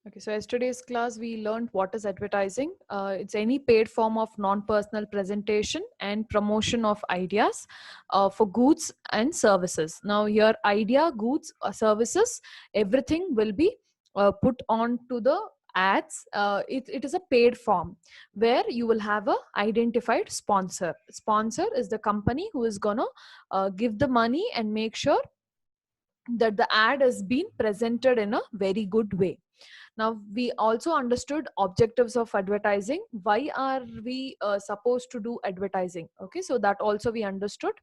Okay, so yesterday's class we learned what is advertising. It's any paid form of non-personal presentation and promotion of ideas for goods and services. Now, your idea, goods, services, everything will be put on to the ads. It is a paid form where you will have a identified sponsor. Sponsor is the company who is gonna give the money and make sure that the ad has been presented in a very good way. Now we also understood objectives of advertising. Why are we supposed to do advertising? Okay, so that also we understood.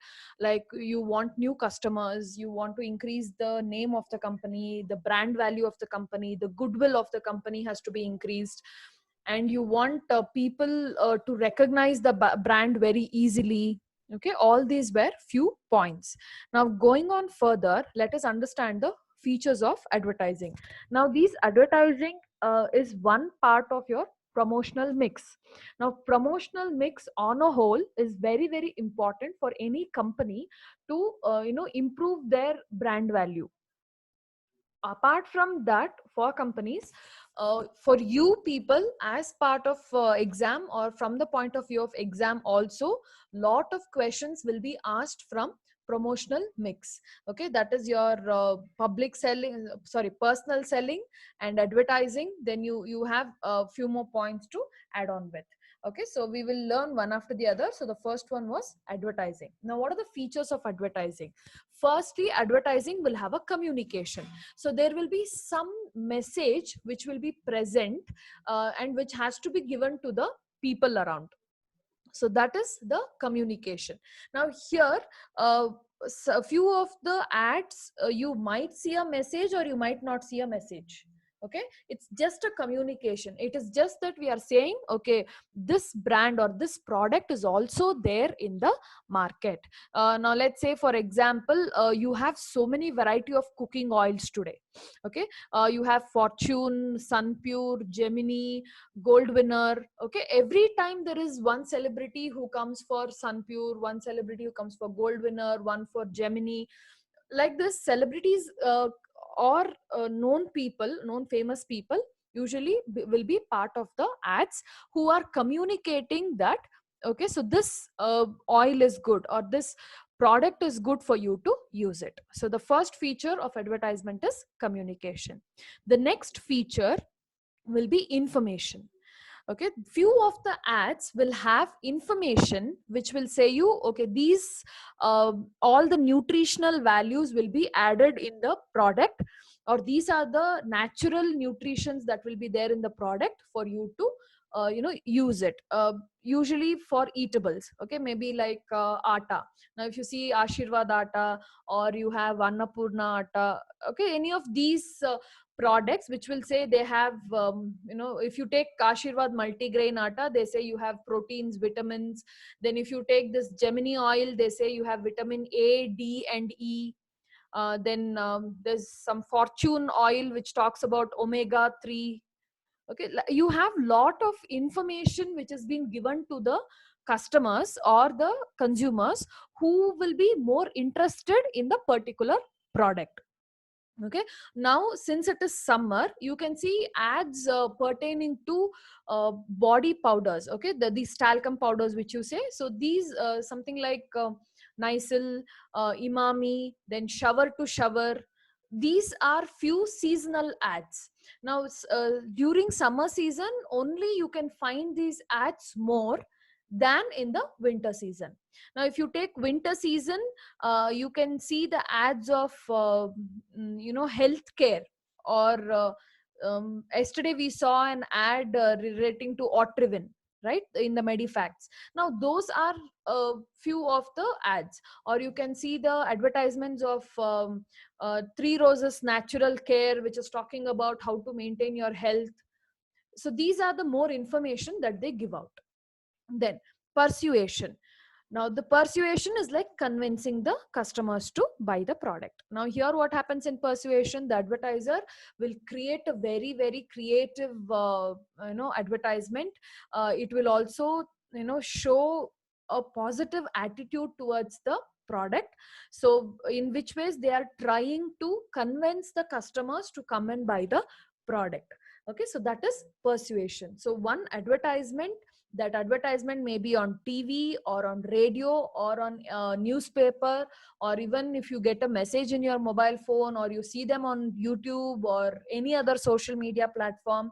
Like, you want new customers, you want to increase the name of the company, the brand value of the company, the goodwill of the company has to be increased, and you want people to recognize the brand very easily. Okay, all these were few points. Now going on further, let us understand the features of advertising. Now these advertising is one part of your promotional mix. Now promotional mix on a whole is very very important for any company to improve their brand value. Apart from that, for companies, for you people, as part of exam or from the point of view of exam also, lot of questions will be asked from promotional mix. Okay, that is your public selling, sorry, personal selling and advertising. Then you have a few more points to add on with. Okay, so we will learn one after the other. So the first one was advertising. Now what are the features of advertising? Firstly, advertising will have a communication. So there will be some message which will be present and which has to be given to the people around. So that is the communication. Now here, so a few of the ads, you might see a message or you might not see a message. Okay, it's just a communication. It is just that we are saying, okay, this brand or this product is also there in the market. Now let's say, for example, you have so many variety of cooking oils today. Okay, you have Fortune, Sunpure, Gemini, Gold winner. Okay, every time there is one celebrity who comes for Sunpure, one celebrity who comes for Gold winner, one for Gemini. Like this, celebrities or known people, known famous people usually will be part of the ads, who are communicating that, okay, so this oil is good or this product is good for you to use it. So the first feature of advertisement is communication. The next feature will be information. Okay, few of the ads will have information which will say you, okay, these all the nutritional values will be added in the product, or these are the natural nutritions that will be there in the product for you to use it, usually for eatables. Okay, maybe like atta. Now if you see Ashirvad atta, or you have Annapurna atta, okay, any of these products which will say they have, if you take Ashirvad multigrain atta, they say you have proteins, vitamins. Then if you take this Gemini oil, they say you have vitamin A, D and E. Then there's some Fortune oil which talks about omega 3. Okay, you have lot of information which has been given to the customers or the consumers who will be more interested in the particular product. Okay, now since it is summer, you can see ads pertaining to body powders. Okay, these talcum powders which you say, so these something like Nycil, Imami, then shower to shower. These are few seasonal ads. Now during summer season only you can find these ads more than in the winter season. Now if you take winter season, you can see the ads of healthcare, or yesterday we saw an ad relating to Otrivin, right, in the Medifacts. Now those are few of the ads. Or you can see the advertisements of Three Roses Natural Care, which is talking about how to maintain your health. So these are the more information that they give out. Then persuasion. Now the persuasion is like convincing the customers to buy the product. Now here what happens in persuasion, the advertiser will create a very very creative advertisement. It will also show a positive attitude towards the product. So in which ways they are trying to convince the customers to come and buy the product. Okay, so that is persuasion. So one advertisement, that advertisement may be on TV or on radio or on newspaper, or even if you get a message in your mobile phone, or you see them on YouTube or any other social media platform,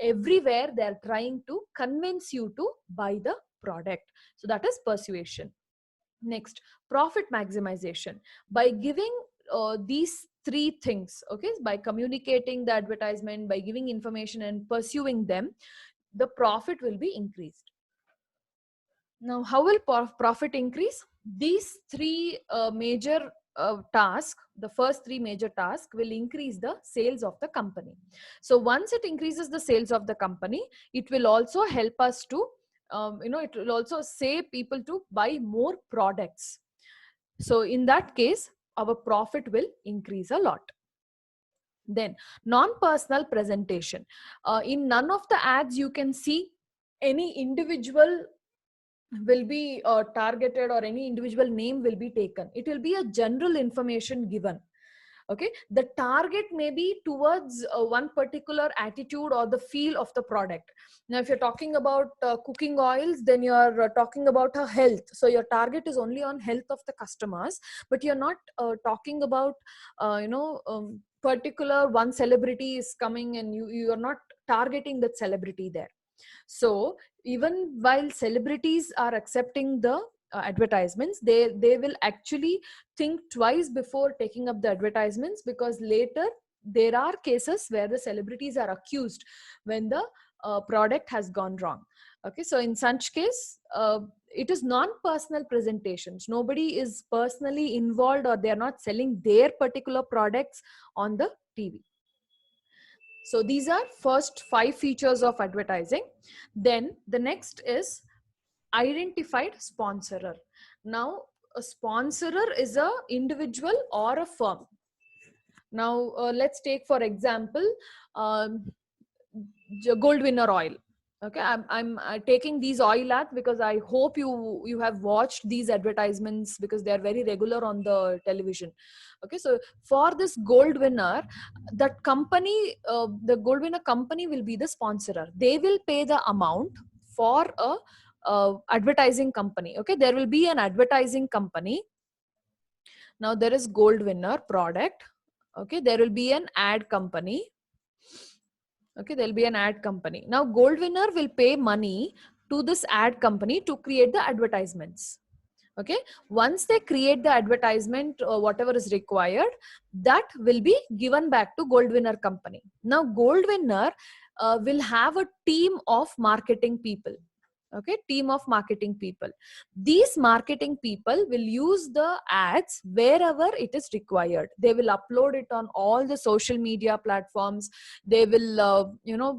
everywhere they're trying to convince you to buy the product. So that is persuasion. Next, profit maximization. By giving these three things, okay, by communicating the advertisement, by giving information and pursuing them, the profit will be increased. Now, how will profit increase? These three major tasks, the first three major tasks, will increase the sales of the company. So once it increases the sales of the company, it will also help us to, it will also say people to buy more products. So in that case, our profit will increase a lot. Then non-personal presentation. In none of the ads you can see any individual will be targeted, or any individual name will be taken. It will be a general information given. Okay, the target may be towards one particular attitude or the feel of the product. Now if you're talking about cooking oils, then you're talking about her health, so your target is only on health of the customers, but you're not talking about particular one celebrity is coming, and you are not targeting that celebrity there. So even while celebrities are accepting the advertisements, they will actually think twice before taking up the advertisements, because later there are cases where the celebrities are accused when the product has gone wrong. Okay, so in such case, it is non-personal presentations. Nobody is personally involved, or they are not selling their particular products on the TV. So these are first 5 features of advertising. Then the next is identified sponsorer. Now a sponsorer is a individual or a firm. Now let's take for example gold winner oil. Okay, I'm taking these oil ads because I hope you have watched these advertisements, because they are very regular on the television. Okay, so for this gold winner, that company, the gold winner company will be the sponsorer. They will pay the amount for a advertising company. Okay, there will be an advertising company. Now there is gold winner product. Okay, there will be an ad company. Okay, there'll be an ad company. Now gold winner will pay money to this ad company to create the advertisements. Okay, once they create the advertisement, whatever is required, that will be given back to gold winner company. Now gold winner will have a team of marketing people. Okay, team of marketing people. These marketing people will use the ads wherever it is required. They will upload it on all the social media platforms. They will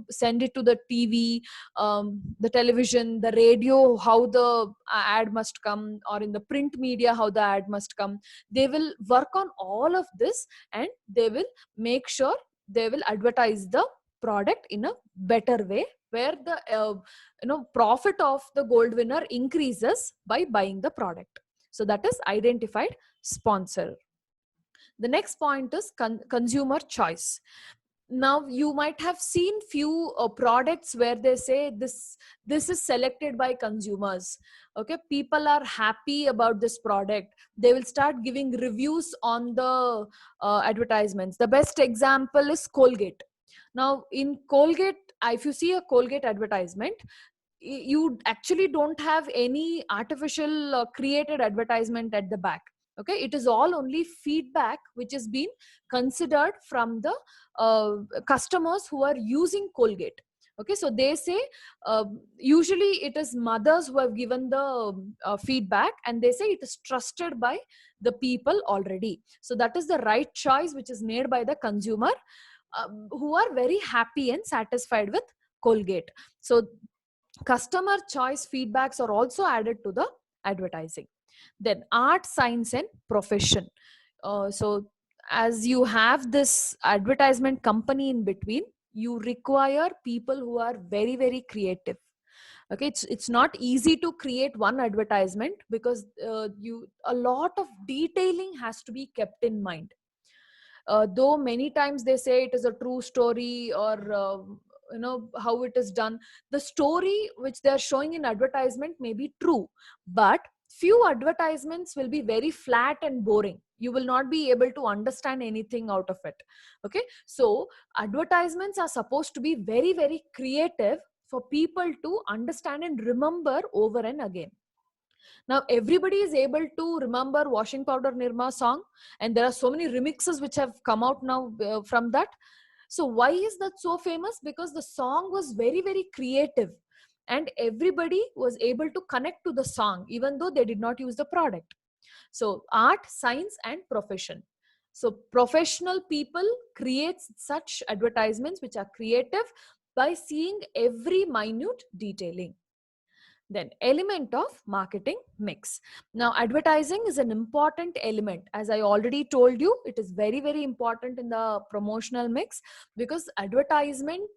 send it to the TV, the television, the radio, how the ad must come, or in the print media how the ad must come. They will work on all of this, and they will make sure they will advertise the product in a better way, where the profit of the gold winner increases by buying the product. So that is identified sponsor. The next point is consumer choice. Now you might have seen few products where they say this is selected by consumers. Okay, people are happy about this product, they will start giving reviews on the advertisements. The best example is Colgate. Now in Colgate, if you see a Colgate advertisement, you actually don't have any artificial created advertisement at the back. Okay, it is all only feedback which is being considered from the customers who are using Colgate. Okay, so they say usually it is mothers who have given the feedback, and they say it is trusted by the people already. So that is the right choice which is made by the consumer, who are very happy and satisfied with Colgate. So customer choice feedbacks are also added to the advertising. Then art, science, and profession. So as you have this advertisement company in between, you require people who are very, very creative. Okay, it's not easy to create one advertisement, because a lot of detailing has to be kept in mind. Though many times they say it is a true story, or how it is done. The story which they are showing in advertisement may be true, but few advertisements will be very flat and boring. You will not be able to understand anything out of it. Okay, so advertisements are supposed to be very, very creative for people to understand and remember over and again. Now everybody is able to remember Washing Powder Nirma song, and there are so many remixes which have come out now from that. So why is that so famous? Because the song was very, very creative, and everybody was able to connect to the song even though they did not use the product. So art, science, and profession. So professional people create such advertisements which are creative by seeing every minute detailing. Then element of marketing mix. Now advertising is an important element. As I already told you, it is very, very important in the promotional mix, because advertisement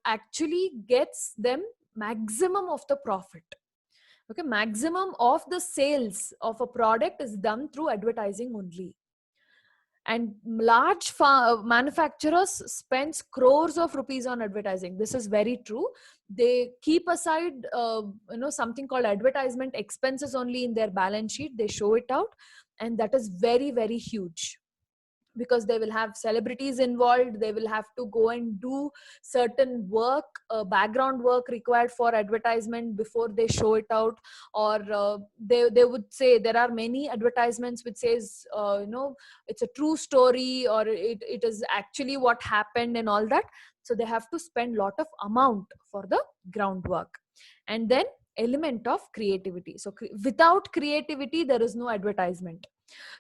actually gets them maximum of the profit. Okay, maximum of the sales of a product is done through advertising only. And large manufacturers spends crores of rupees on advertising. This is very true. They keep aside something called advertisement expenses only in their balance sheet. They show it out, and that is very, very huge, because they will have celebrities involved. They will have to go and do certain work, background work required for advertisement before they show it out. Or they would say, there are many advertisements which says it's a true story, or it is actually what happened and all that. So they have to spend lot of amount for the groundwork. And then element of creativity. So without creativity there is no advertisement.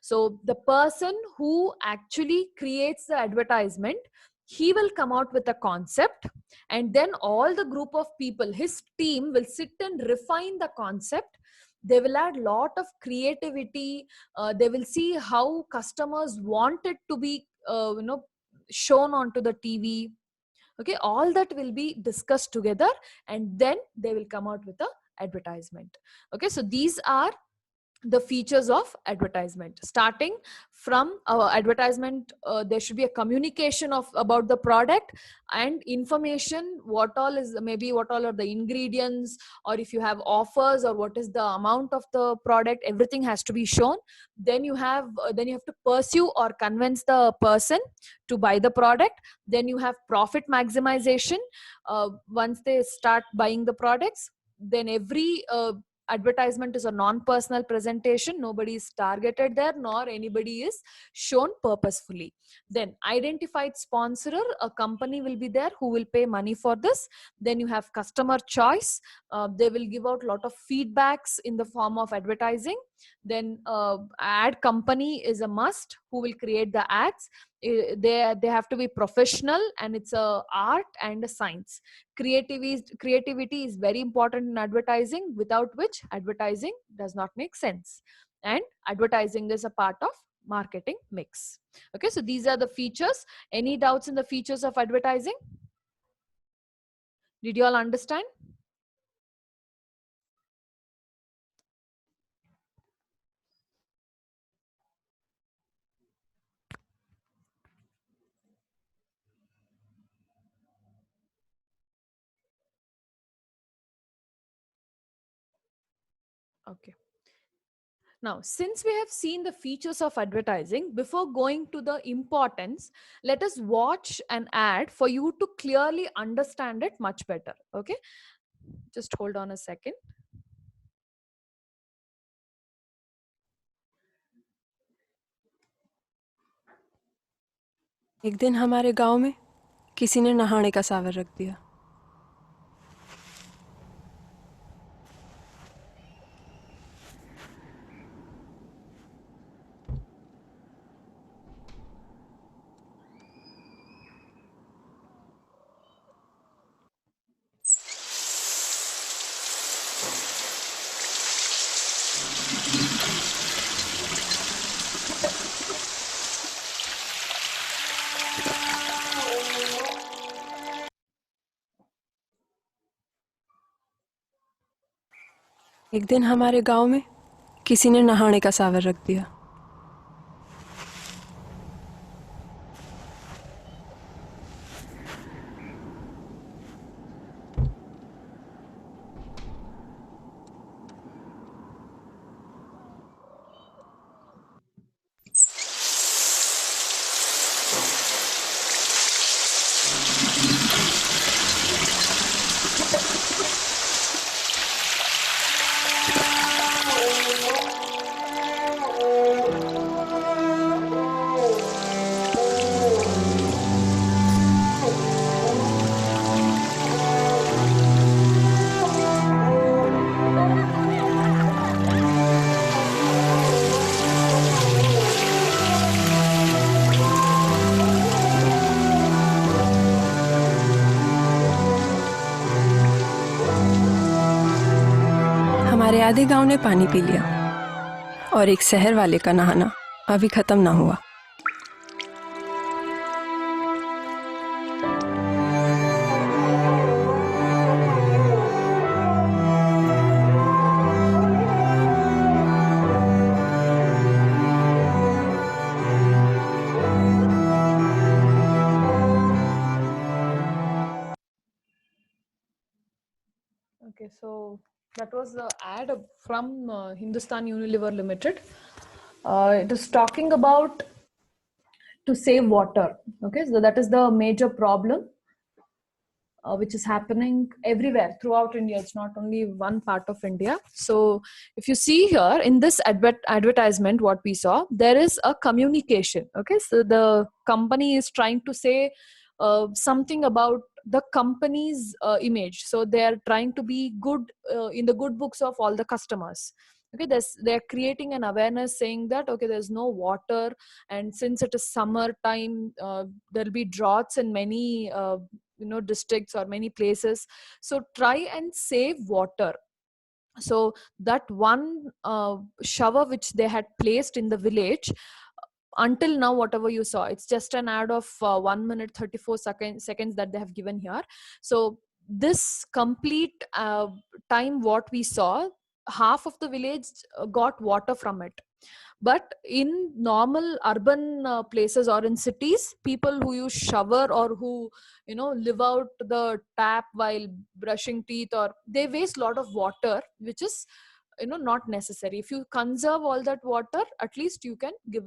So the person who actually creates the advertisement, he will come out with a concept, and then all the group of people, his team, will sit and refine the concept. They will add lot of creativity. They will see how customers want it to be shown onto the TV. Okay, all that will be discussed together, and then they will come out with a advertisement. Okay, so these are the features of advertisement. Starting from advertisement, there should be a communication of about the product and information, what all is, maybe what all are the ingredients, or if you have offers, or what is the amount of the product, everything has to be shown. Then you have to pursue or convince the person to buy the product. Then you have profit maximization. Once they start buying the products, then every advertisement is a non-personal presentation. Nobody is targeted there, nor anybody is shown purposefully. Then identified sponsorer, a company will be there who will pay money for this. Then you have customer choice. They will give out a lot of feedbacks in the form of advertising. Then ad company is a must, who will create the ads. They have to be professional, and it's a art and a science. Creativity is very important in advertising, without which advertising does not make sense. And advertising is a part of marketing mix. Okay, so these are the features. Any doubts in the features of advertising? Did you all understand? Okay. Now, since we have seen the features of advertising, before going to the importance, let us watch an ad for you to clearly understand it much better. Okay, just hold on a second. एक दिन हमारे गांव में किसी ने नहाने का सावर रख दिया। एक दिन हमारे गांव में किसी ने नहाने का सावर रख दिया। फरियादी गांव ने पानी पी लिया और एक शहर वाले का नहाना अभी खत्म ना हुआ। Okay, so that was the ad from Hindustan Unilever Limited. It is talking about to save water. Okay, so that is the major problem which is happening everywhere throughout India. It's not only one part of India. So if you see here in this advertisement, what we saw, there is a communication. Okay, so the company is trying to say something about the company's image. So they are trying to be good in the good books of all the customers. Okay, they're creating an awareness saying that okay, there's no water, and since it is summer time, there'll be droughts in many districts or many places, so try and save water. So that one shower which they had placed in the village, until now whatever you saw, it's just an ad of 1 minute 34 seconds that they have given here. So this complete time what we saw, half of the village got water from it. But in normal urban places or in cities, people who use shower or who live out the tap while brushing teeth, or they waste a lot of water, which is not necessary. If you conserve all that water, at least you can give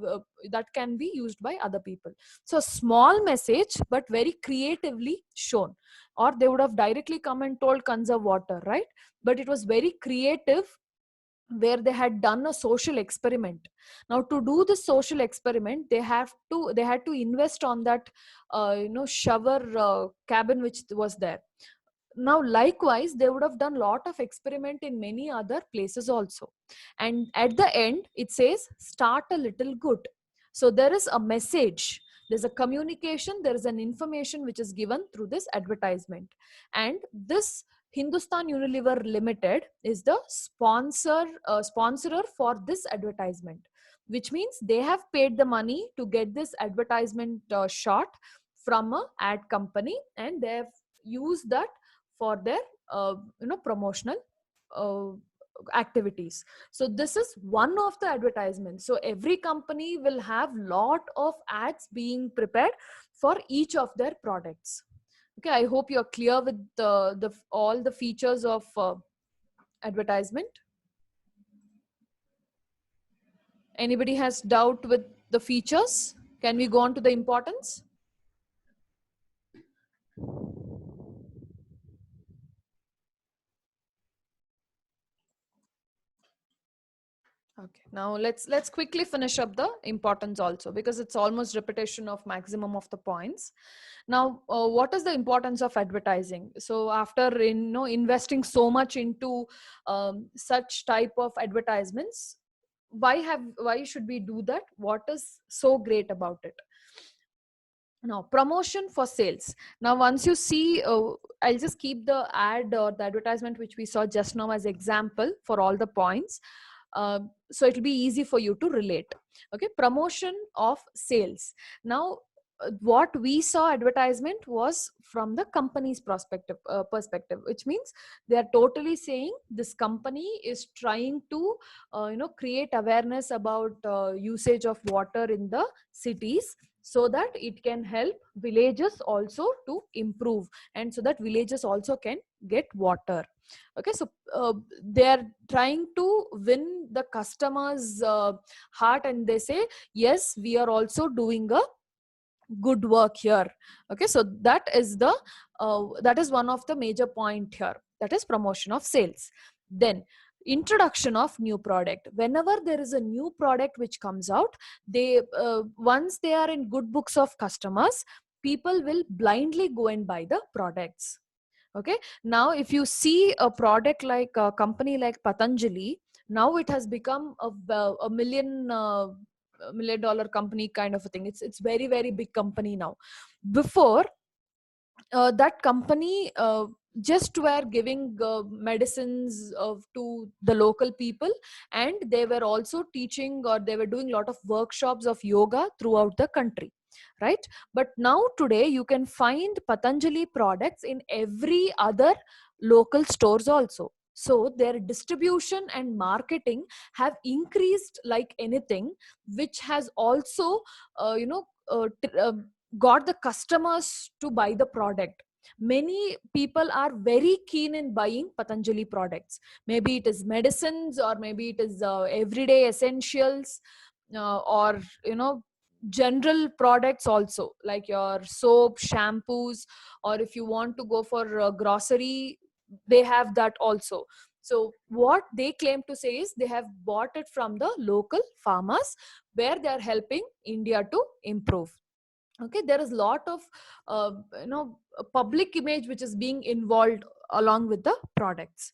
that can be used by other people. So small message but very creatively shown, or they would have directly come and told conserve water, right? But it was very creative, where they had done a social experiment. Now to do the social experiment, they had to invest on that shower cabin which was there. Now likewise, they would have done lot of experiment in many other places also, and at the end it says start a little good. So there is a message, there's a communication, there is an information which is given through this advertisement. And this Hindustan Unilever Limited is the sponsorer for this advertisement, which means they have paid the money to get this advertisement shot from a ad company, and they have used that for their promotional uh, activities. So this is one of the advertisements. So every company will have lot of ads being prepared for each of their products. Okay, I hope you're clear with the all the features of advertisement. Anybody has doubt with the features? Can we go on to the importance? Okay, now let's quickly finish up the importance also, because it's almost repetition of maximum of the points. Now what is the importance of advertising? So after investing so much into such type of advertisements, why should we do that? What is so great about it? Now promotion for sales. Now once you see I'll just keep the ad or the advertisement which we saw just now as example for all the points, so it'll be easy for you to relate. Okay, promotion of sales. Now what we saw advertisement was from the company's perspective, which means they are totally saying this company is trying to create awareness about usage of water in the cities, so that it can help villages also to improve, and so that villages also can get water. Okay, so they are trying to win the customers heart, and they say yes, we are also doing a good work here. Okay, so that is one of the major point here, that is promotion of sales. Then introduction of new product. Whenever there is a new product which comes out, they once they are in good books of customers, people will blindly go and buy the products. Okay, now if you see a product like a company like Patanjali, now it has become a million dollar company kind of a thing. It's very very big company now. Before that company just were giving medicines to the local people, and they were also teaching, or they were doing a lot of workshops of yoga throughout the country, right? But now today you can find Patanjali products in every other local stores also. So their distribution and marketing have increased like anything, which has also got the customers to buy the product. Many people are very keen in buying Patanjali products. Maybe it is medicines, or maybe it is everyday essentials, or general products also, like your soap, shampoos, or if you want to go for grocery, they have that also. So what they claim to say is they have bought it from the local farmers, where they are helping India to improve. Okay, there is a lot of uh, public image which is being involved along with the products.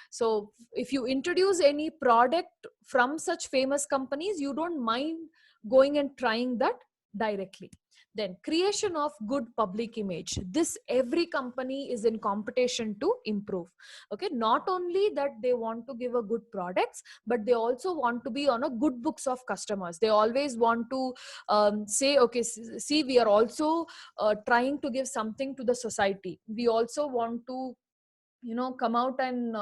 So if you introduce any product from such famous companies, you don't mind going and trying that directly. Then creation of good public image, this every company is in competition to improve. Okay, not only that they want to give a good products, but they also want to be on a good books of customers. They always want to say, okay, see, we are also trying to give something to the society. We also want to come out and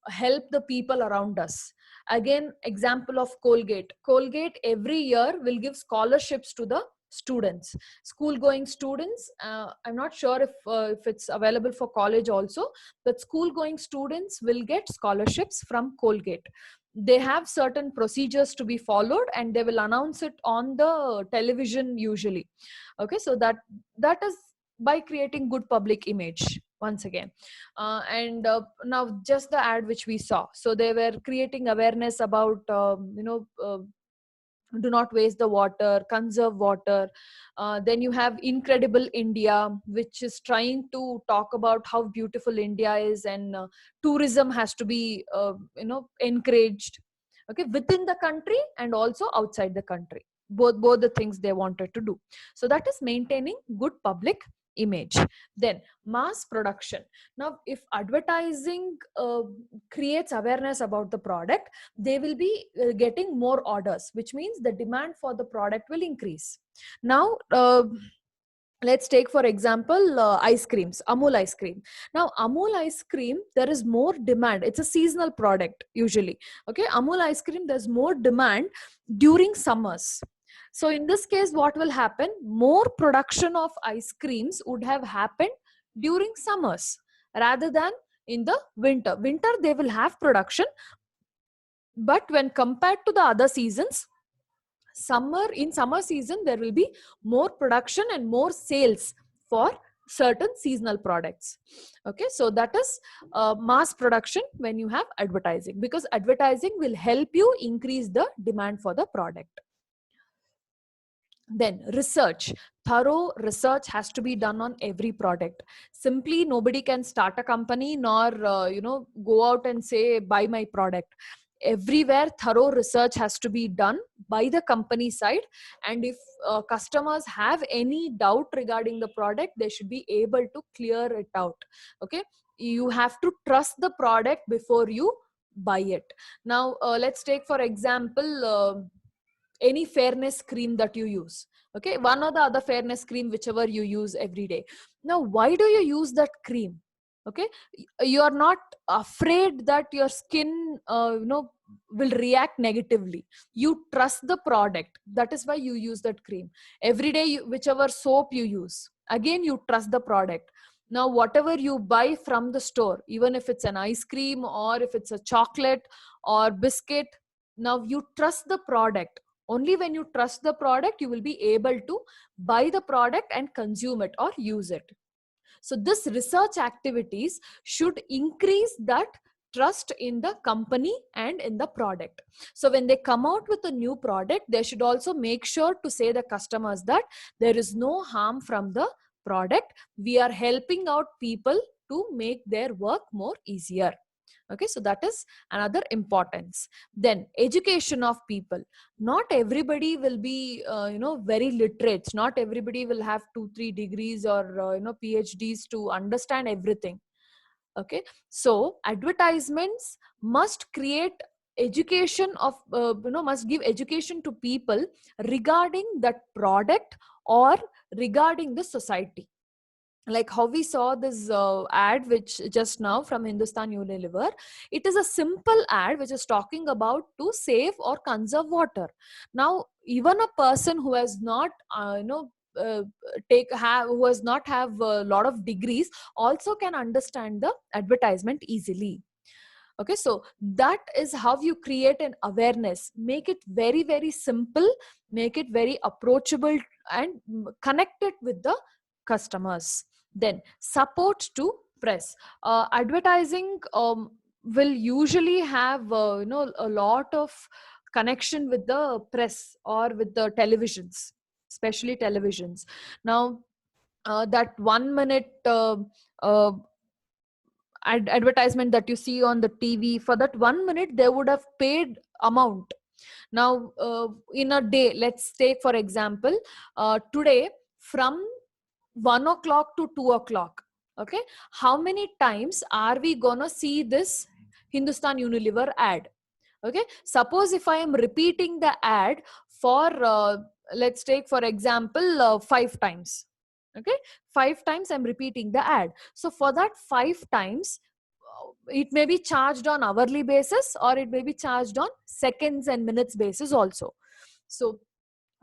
help the people around us. Again, example of Colgate every year will give scholarships to the students, school going students. I'm not sure if it's available for college also, but school going students will get scholarships from Colgate. They have certain procedures to be followed, and they will announce it on the television usually. Okay, so that is by creating good public image once again. And now just the ad which we saw, so they were creating awareness about do not waste the water, conserve water. Then you have Incredible India, which is trying to talk about how beautiful India is, and tourism has to be encouraged, okay, within the country and also outside the country. Both the things they wanted to do. So that is maintaining good public image. Then mass production. Now if advertising creates awareness about the product, they will be getting more orders, which means the demand for the product will increase. Now let's take for example ice creams, Amul ice cream. Now Amul ice cream, there is more demand. It's a seasonal product usually. Okay, Amul ice cream, there's more demand during summers. So in this case, what will happen, more production of ice creams would have happened during summers rather than in the winter. They will have production, but when compared to the other seasons, summer season there will be more production and more sales for certain seasonal products. Okay, so that is mass production when you have advertising, because advertising will help you increase the demand for the product. Then research, thorough research has to be done on every product. Simply nobody can start a company, nor go out and say buy my product. Everywhere thorough research has to be done by the company side, and if customers have any doubt regarding the product, they should be able to clear it out. Okay, you have to trust the product before you buy it. Now let's take for example any fairness cream that you use. Okay, one or the other fairness cream, whichever you use every day. Now why do you use that cream? Okay, you are not afraid that your skin will react negatively. You trust the product, that is why you use that cream every day. Whichever soap you use, again you trust the product. Now whatever you buy from the store, even if it's an ice cream or if it's a chocolate or biscuit, now you trust the product. Only when you trust the product, you will be able to buy the product and consume it or use it. So this research activities should increase that trust in the company and in the product. So when they come out with a new product, they should also make sure to say the customers that there is no harm from the product. We are helping out people to make their work more easier. Okay, so that is another importance. Then education of people. Not everybody will be very literate. Not everybody will have 2-3 degrees or phds to understand everything. Okay, so advertisements must create education of must give education to people regarding that product or regarding the society. Like how we saw this ad which just now from Hindustan Unilever, it is a simple ad which is talking about to save or conserve water. Now even a person who has not uh, who has not have a lot of degrees also can understand the advertisement easily. Okay, so that is how you create an awareness. Make it very very simple, make it very approachable, and connect it with the customers. Then support to press. Advertising will usually have a lot of connection with the press or with the televisions, especially televisions. Now that 1 minute uh, advertisement that you see on the TV, for that 1 minute they would have paid amount. Now in a day, let's take for example, today from 1 o'clock to 2 o'clock, okay, how many times are we gonna see this Hindustan Unilever ad? Okay, suppose if I am repeating the ad for let's take for example 5 times. Okay, 5 times I'm repeating the ad. So for that 5 times, it may be charged on hourly basis or it may be charged on seconds and minutes basis also. So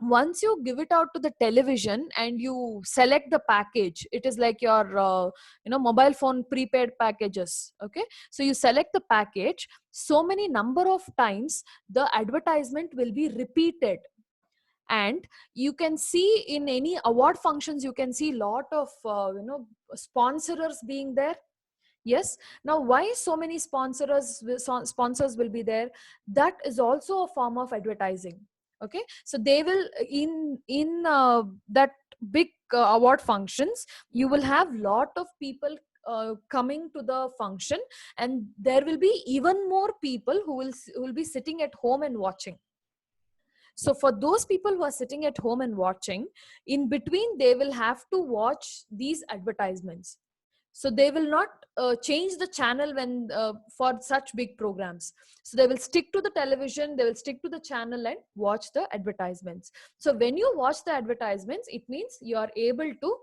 once you give it out to the television and you select the package, it is like your mobile phone prepaid packages. Okay, so you select the package, so many number of times the advertisement will be repeated. And you can see in any award functions, you can see lot of sponsors being there. Yes, now why so many sponsors will be there? That is also a form of advertising. Okay, so they will in that big award functions, you will have lot of people coming to the function, and there will be even more people who will be sitting at home and watching. So for those people who are sitting at home and watching, in between they will have to watch these advertisements. So they will not change the channel when for such big programs. So they will stick to the television, they will stick to the channel and watch the advertisements. So when you watch the advertisements, it means you are able to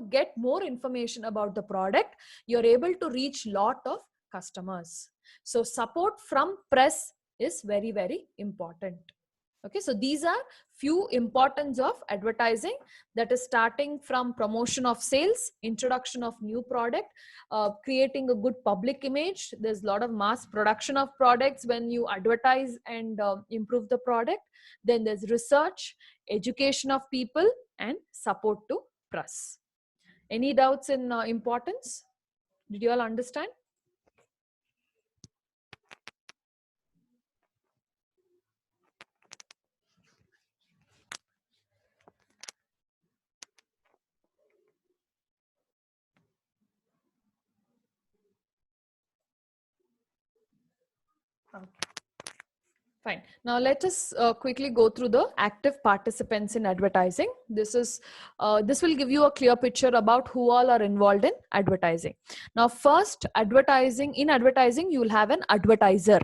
get more information about the product. You're able to reach lot of customers. So support from press is very very important. Okay, so these are few importance of advertising, that is starting from promotion of sales, introduction of new product, creating a good public image. There's a lot of mass production of products when you advertise and improve the product. Then there's research, education of people, and support to press. Any doubts in importance? Did you all understand? Okay. Fine. Now let us quickly go through the active participants in advertising. This will give you a clear picture about who all are involved in advertising. Now, first, in advertising, you will have an advertiser.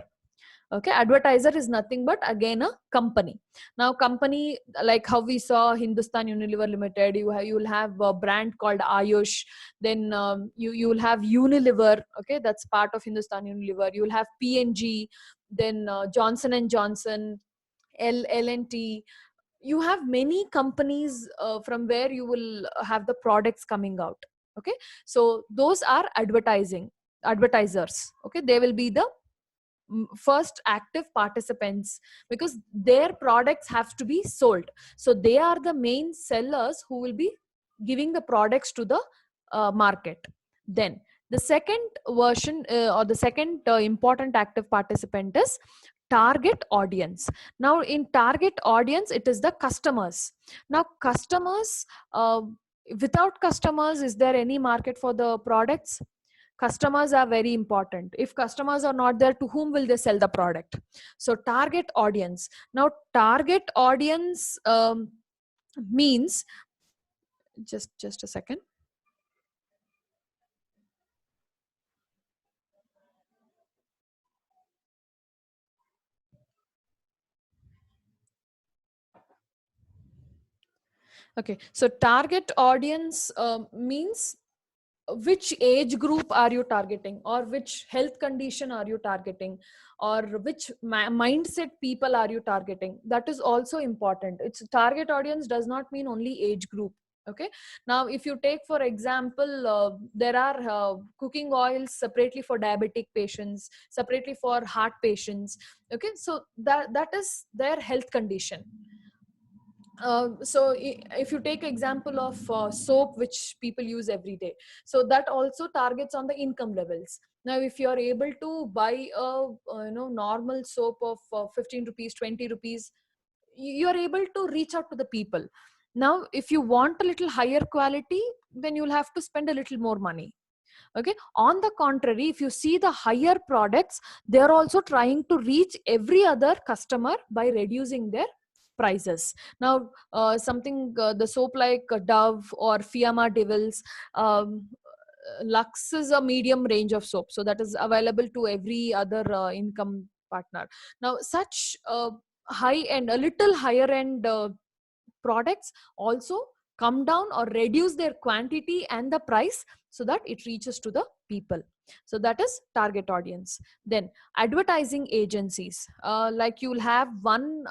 Okay, advertiser is nothing but again a company. Now company, like how we saw Hindustan Unilever Limited, you will have a brand called Ayush. Then you will have Unilever. Okay, that's part of Hindustan Unilever. You will have P&G, then Johnson and Johnson, L&T. You have many companies from where you will have the products coming out. Okay, so those are advertisers. Okay, they will be the first active participants, because their products have to be sold. So they are the main sellers who will be giving the products to the market. Then the second version or the second important active participant is target audience. Now in target audience, it is the customers. Now customers, without customers, is there any market for the products? Customers are very important. If customers are not there, to whom will they sell the product? So target audience. Now target audience means, just a second. Okay, so target audience means which age group are you targeting, or which health condition are you targeting, or which mindset people are you targeting. That is also important. It's target audience does not mean only age group. Okay, now if you take for example, there are cooking oils separately for diabetic patients, separately for heart patients. Okay, so that is their health condition. If you take example of soap which people use every day, so that also targets on the income levels. Now if you are able to buy a normal soap of 15 rupees, 20 rupees, you are able to reach out to the people. Now if you want a little higher quality, then you'll have to spend a little more money. Okay, on the contrary, if you see the higher products, they are also trying to reach every other customer by reducing their prices. Now something the soap like Dove or Fiamma Devils, Lux is a medium range of soap, so that is available to every other income partner. Now such high end, a little higher end products also come down or reduce their quantity and the price, so that it reaches to the people. So that is target audience. Then advertising agencies, like you'll have one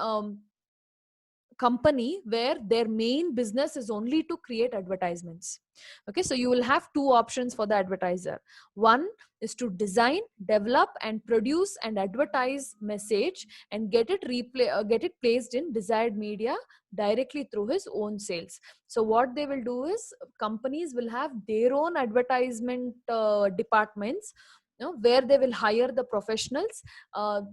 company where their main business is only to create advertisements. Okay, so you will have two options for the advertiser. One is to design, develop and produce and advertise message and get it placed in desired media directly through his own sales. So what they will do is, companies will have their own advertisement departments, where they will hire the professionals.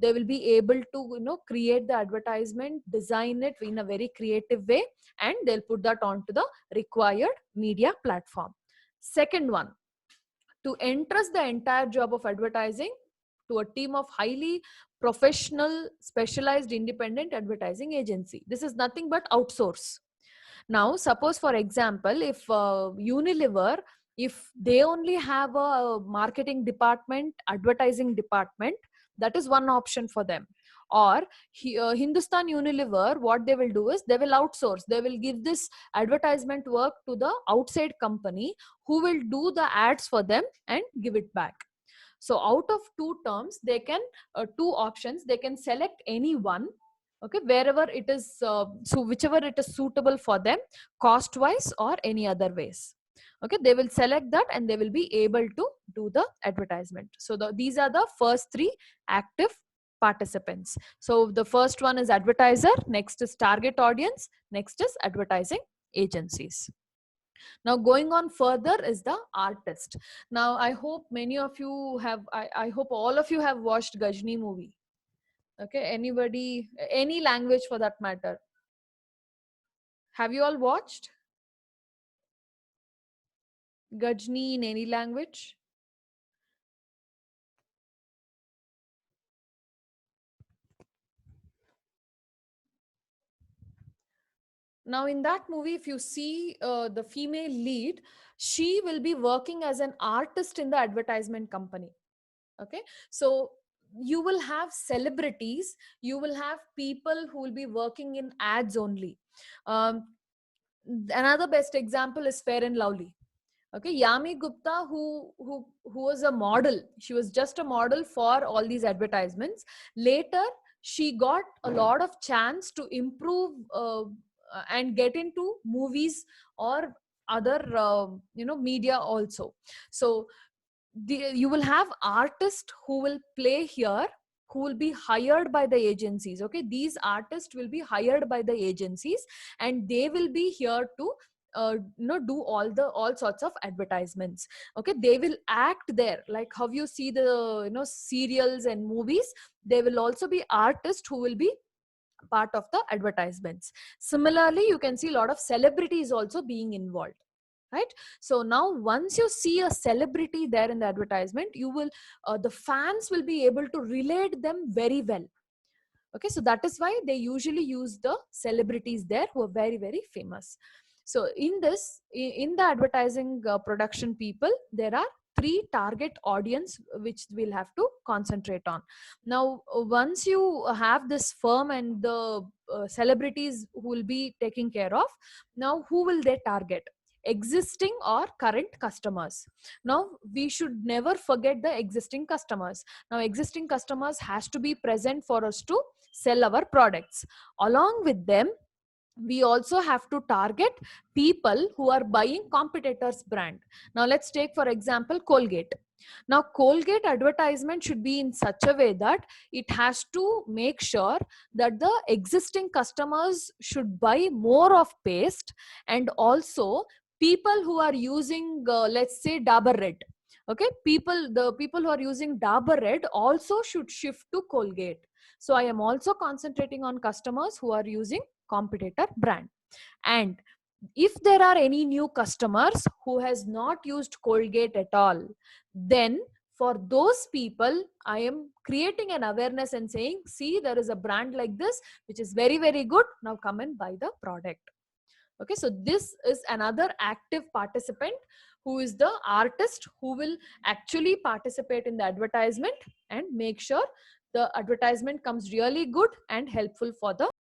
They will be able to create the advertisement, design it in a very creative way, and they'll put that onto the required media platform. Second one, to entrust the entire job of advertising to a team of highly professional, specialized, independent advertising agency. This is nothing but outsource. Now suppose for example, if Unilever, if they only have a marketing department, advertising department, that is one option for them. Or Hindustan Unilever, what they will do is they will outsource, they will give this advertisement work to the outside company, who will do the ads for them and give it back. So out of two terms, they can two options, they can select any one. Okay, wherever it is so whichever it is suitable for them, cost wise or any other ways. Okay, they will select that and they will be able to do the advertisement. So these are the first three active participants. So the first one is advertiser, next is target audience, next is advertising agencies. Now going on further is the artist. Now I hope many of you have, I hope all of you have watched Gajni movie. Okay, anybody, any language for that matter, have you all watched Gajni in any language? Now in that movie, if you see the female lead, she will be working as an artist in the advertisement company. Okay, so you will have celebrities, you will have people who will be working in ads only. um, Another best example is Fair and Lovely. Okay, Yami Gupta, who was a model, she was just a model for all these advertisements. Later she got a lot of chance to improve and get into movies or other media also. So you will have artists who will play here, who will be hired by the agencies. Okay, these artists will be hired by the agencies and they will be here to do all sorts of advertisements. Okay, they will act there, like how you see the serials and movies. They will also be artists who will be part of the advertisements. Similarly, you can see a lot of celebrities also being involved, right? So now once you see a celebrity there in the advertisement, you will the fans will be able to relate them very well. Okay, so that is why they usually use the celebrities there who are very, very famous. So in the advertising production people, there are three target audience which we'll have to concentrate on. Now once you have this firm and the celebrities who will be taken care of, now who will they target? Existing or current customers. Now we should never forget the existing customers. Now existing customers has to be present for us to sell our products. Along with them, we also have to target people who are buying competitors brand. Now let's take for example Colgate. Now Colgate advertisement should be in such a way that it has to make sure that the existing customers should buy more of paste, and also people who are using let's say Dabur Red. Okay, the people who are using Dabur Red also should shift to Colgate. So I am also concentrating on customers who are using competitor brand. And if there are any new customers who has not used Colgate at all, then for those people I am creating an awareness and saying, see, there is a brand like this which is very, very good, now come and buy the product. Okay, so this is another active participant, who is the artist who will actually participate in the advertisement and make sure the advertisement comes really good and helpful for the